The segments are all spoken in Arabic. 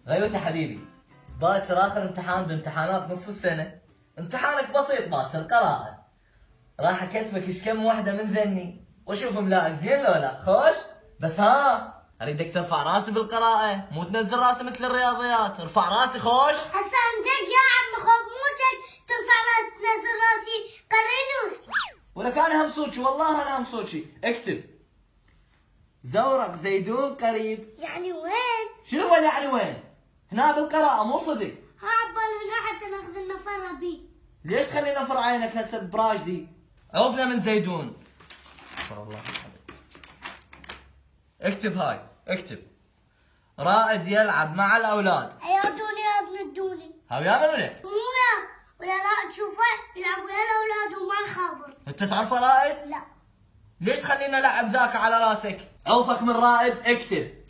غيوت يا حبيبي، باكر اخر امتحان بامتحانات نص السنة. امتحانك بسيط باكر، قراءة. راح اكتبك ايش كم وحدة من ذني واشوف ملاك زين لو لا. خوش بس ها، اريدك ترفع راسي بالقراءة، مو تنزل راسي مثل الرياضيات. ارفع راسي خوش. هسه عندك يا عم خوف، مو جد ترفع راسي تنزل راسي، قريني واسمع. ولك انا همسوكي، والله انا همسوكي. اكتب زورق زيدون قريب. يعني وين؟ شنو وين يعني وين؟ هنا بالقراءة مو صدق. ها عبال هنا حتى ناخذ النفر بيه. ليش تخلي نفر عينك هسه براجدي؟ عوفنا من زيدون. والله اكتب هاي، اكتب رائد يلعب مع الاولاد. عيادوني يا ابن الدوني. ها ويا منو لك؟ مو وياك، ويا رائد تشوفه يلعب ويا الاولاد وما يخابر. انت تعرفه رائد؟ لا. ليش تخلينا نلعب ذاك على راسك؟ عوفك من رائد. اكتب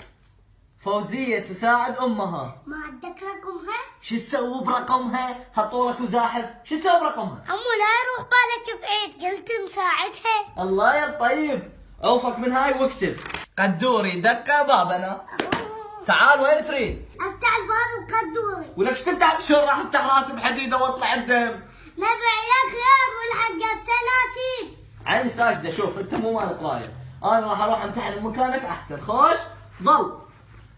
فوزية تساعد امها. ما عندك رقمها؟ شو تسوي برقمها؟ هطولك وزاحف، شو تسوي برقمها؟ عمو لا يروح بالك بعيد، قلت نساعدها. الله يا طيب. عوفك من هاي واكتب قدوري دقة بابنا. تعال وين تريد؟ افتح الباب القدوري. ولك ايش تفتح بشر؟ راح افتح راسي بحديده واطلع الدم. نبع يا خير والحق الثلاثين. عيني ساجده. شوف انت مو مالك رايد، انا راح اروح امتحن بمكانك احسن. خوش ظل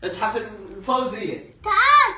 اسحب الفوزيه. تعال.